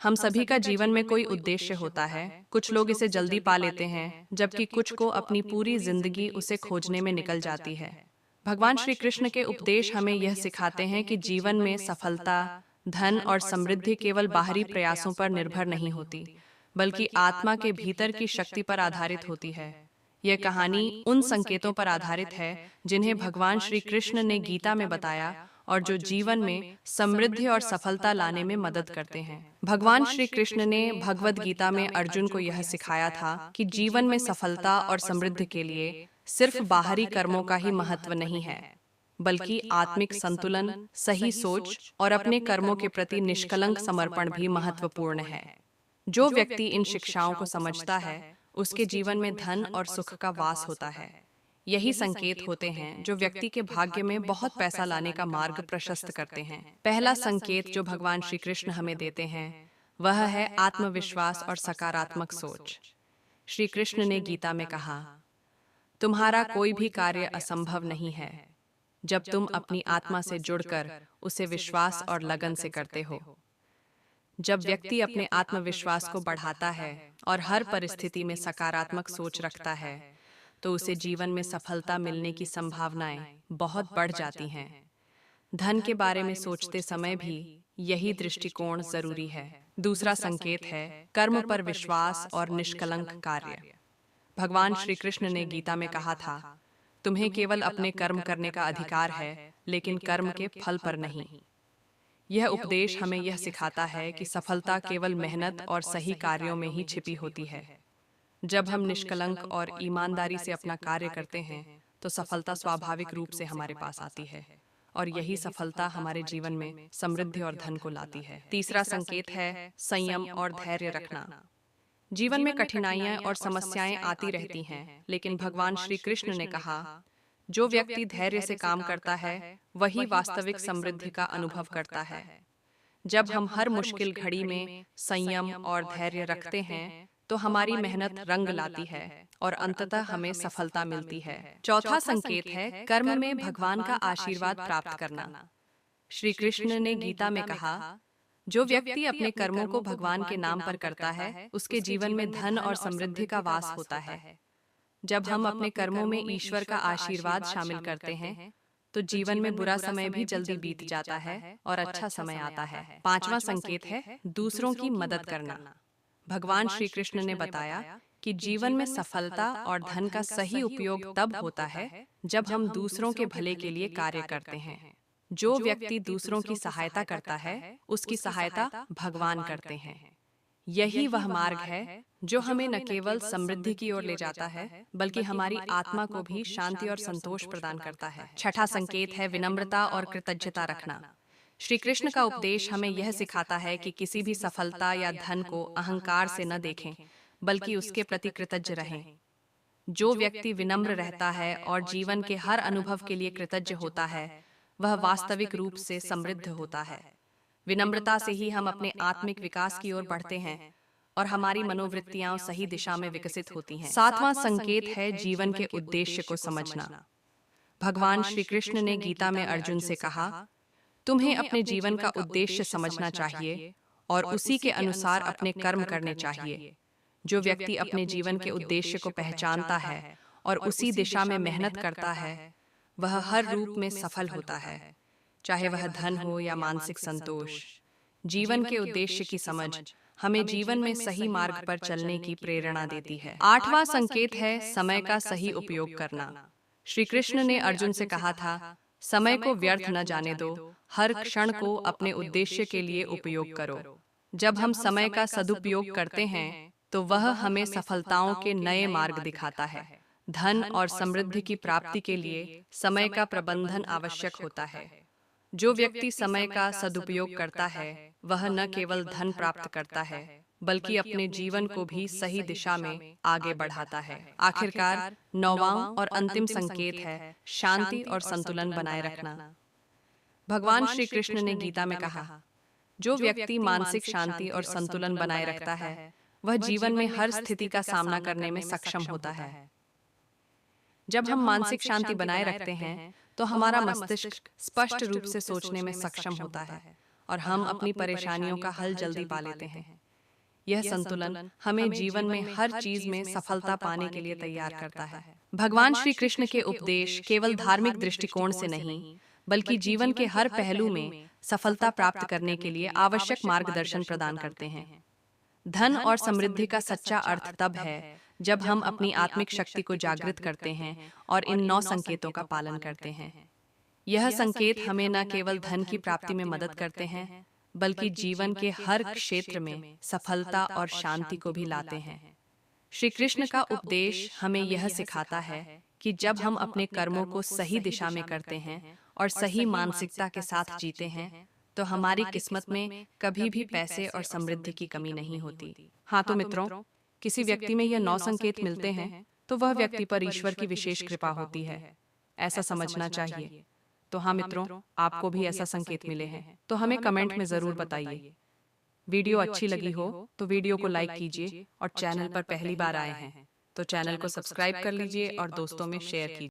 हम सभी का जीवन में कोई उद्देश्य होता है। कुछ लोग इसे जल्दी पा लेते हैं, जबकि कुछ को अपनी पूरी जिंदगी उसे खोजने में निकल जाती है। भगवान श्री कृष्ण के उपदेश हमें यह सिखाते हैं कि जीवन में सफलता, धन और समृद्धि केवल बाहरी प्रयासों पर निर्भर नहीं होती, बल्कि आत्मा के भीतर की शक्ति पर आधारित होती है। यह कहानी उन संकेतों पर आधारित है जिन्हें भगवान श्री कृष्ण ने गीता में बताया और जो जीवन में समृद्धि और सफलता लाने में मदद करते हैं। भगवान श्री कृष्ण ने भगवद गीता में अर्जुन को यह सिखाया था कि जीवन में सफलता और समृद्धि के लिए सिर्फ बाहरी कर्मों का ही महत्व नहीं है, बल्कि आत्मिक संतुलन, सही सोच और अपने कर्मों के प्रति निष्कलंक समर्पण भी महत्वपूर्ण है। जो व्यक्ति इन शिक्षाओं को समझता है, उसके जीवन में धन और सुख का वास होता है। यही संकेत होते हैं जो व्यक्ति के भाग्य में बहुत पैसा लाने का मार्ग प्रशस्त करते हैं। पहला संकेत जो भगवान श्री कृष्ण हमें देते हैं वह है आत्मविश्वास और सकारात्मक सोच। श्री कृष्ण ने गीता में कहा, तुम्हारा कोई भी कार्य असंभव नहीं है जब तुम अपनी आत्मा से जुड़कर उसे विश्वास और लगन से करते हो। जब व्यक्ति अपने आत्मविश्वास को बढ़ाता है और हर परिस्थिति में सकारात्मक सोच रखता है, तो उसे जीवन में सफलता मिलने की संभावनाएं बहुत बढ़ जाती हैं। धन के बारे में सोचते समय भी यही दृष्टिकोण जरूरी है। दूसरा संकेत है कर्म पर विश्वास और निष्कलंक कार्य। भगवान श्री कृष्ण ने गीता में कहा था, तुम्हें केवल अपने कर्म करने का अधिकार है, लेकिन कर्म के फल पर नहीं। यह उपदेश हमें यह सिखाता है कि सफलता केवल मेहनत और सही कार्यों में ही छिपी होती है। जब हम निष्कलंक और ईमानदारी से अपना कार्य करते हैं, तो सफलता स्वाभाविक रूप से हमारे पास आती है और यही सफलता हमारे जीवन में समृद्धि और धन को लाती है। तीसरा संकेत है संयम और धैर्य रखना। जीवन में कठिनाइयां और समस्याएं आती रहती हैं, लेकिन भगवान श्री कृष्ण ने कहा, जो व्यक्ति धैर्य से काम करता है वही वास्तविक समृद्धि का अनुभव करता है। जब हम हर मुश्किल घड़ी में संयम और धैर्य रखते हैं, तो हमारी मेहनत रंग लाती है और अंततः हमें सफलता मिलती है। चौथा संकेत है कर्म में भगवान का आशीर्वाद प्राप्त करना। श्री कृष्ण ने गीता में कहा, जो व्यक्ति अपने कर्मों को भगवान के नाम पर करता है, उसके जीवन में धन और समृद्धि का वास होता है। जब हम अपने कर्मों में ईश्वर का आशीर्वाद शामिल करते हैं, तो जीवन में बुरा समय भी जल्दी बीत जाता है और अच्छा समय आता है। पांचवा संकेत है दूसरों की मदद करना। भगवान श्री कृष्ण ने बताया कि जीवन में सफलता और धन का सही उपयोग तब होता है जब हम दूसरों के भले के लिए कार्य करते हैं। जो व्यक्ति दूसरों की सहायता करता है, उसकी सहायता भगवान करते हैं। यही वह मार्ग है जो हमें न केवल समृद्धि की ओर ले जाता है, बल्कि हमारी आत्मा को भी शांति और संतोष प्रदान करता है। छठा संकेत है विनम्रता और कृतज्ञता रखना। श्री कृष्ण का उपदेश हमें यह सिखाता है कि किसी भी सफलता या धन को अहंकार से न देखें, बल्कि उसके प्रति कृतज्ञ रहें। जो व्यक्ति विनम्र रहता है और जीवन के हर अनुभव के लिए कृतज्ञ होता है, वह वास्तविक रूप से समृद्ध होता है। विनम्रता से ही हम अपने आत्मिक विकास की ओर बढ़ते हैं और हमारी मनोवृत्तियां सही दिशा में विकसित होती हैं। सातवां संकेत है जीवन के उद्देश्य को समझना। भगवान श्री कृष्ण ने गीता में अर्जुन से कहा, तुम्हें अपने जीवन का उद्देश्य समझना चाहिए और उसी के अनुसार अपने कर्म करने चाहिए। जो व्यक्ति अपने जीवन के उद्देश्य को पहचानता है और उसी दिशा में मेहनत करता है, वह हर रूप में सफल होता है, चाहे वह धन हो या मानसिक संतोष। जीवन के उद्देश्य की समझ हमें जीवन में सही मार्ग पर चलने की प्रेरणा देती है। आठवां संकेत है समय का सही उपयोग करना। श्री कृष्ण ने अर्जुन से कहा था, समय को व्यर्थ न जाने दो, हर क्षण को अपने उद्देश्य के लिए उपयोग करो। जब हम समय का सदुपयोग करते हैं, तो वह हमें सफलताओं के नए मार्ग दिखाता है। धन और समृद्धि की प्राप्ति के लिए समय का प्रबंधन आवश्यक होता है। जो व्यक्ति समय का सदुपयोग करता है, वह न केवल धन प्राप्त करता है, बल्कि अपने जीवन को भी सही दिशा में आगे बढ़ाता है। आखिरकार नौवां और अंतिम संकेत है शांति और संतुलन बनाए रखना। भगवान श्री कृष्ण ने गीता में कहा, जो व्यक्ति मानसिक शांति और संतुलन बनाए रखता है, वह जीवन में हर स्थिति का सामना करने में सक्षम होता है। जब हम मानसिक शांति बनाए रखते हैं, तो हमारा मस्तिष्क स्पष्ट रूप से सोचने में सक्षम होता है और हम अपनी परेशानियों का हल जल्दी पा लेते हैं। यह संतुलन हमें जीवन में हर चीज में सफलता पाने के लिए तैयार करता है। भगवान श्री कृष्ण के उपदेश केवल धार्मिक दृष्टिकोण से नहीं, बल्कि जीवन के हर पहलू में सफलता प्राप्त करने के लिए आवश्यक मार्गदर्शन प्रदान करते हैं। धन और समृद्धि का सच्चा अर्थ तब है जब हम अपनी आत्मिक शक्ति को जागृत करते हैं और इन 9 संकेतों का पालन करते हैं। यह संकेत हमें न केवल धन की प्राप्ति में मदद करते हैं, बल्कि जीवन के हर क्षेत्र में सफलता और शांति को भी लाते हैं। श्री कृष्ण का उपदेश हमें यह सिखाता है कि जब हम अपने कर्मों को सही दिशा में करते हैं और सही मानसिकता के साथ जीते हैं, तो हमारी किस्मत में कभी भी पैसे और समृद्धि की कमी नहीं होती। हाँ तो मित्रों, किसी व्यक्ति में यह 9 संकेत मिलते हैं तो वह व्यक्ति पर ईश्वर की विशेष कृपा होती है, ऐसा समझना चाहिए। तो हाँ मित्रों, आपको भी ऐसा संकेत मिले हैं तो हमें कमेंट में जरूर बताइए। वीडियो अच्छी लगी हो तो वीडियो को लाइक कीजिए और चैनल पर पहली बार आए हैं तो चैनल को सब्सक्राइब कर लीजिए और दोस्तों में शेयर कीजिए।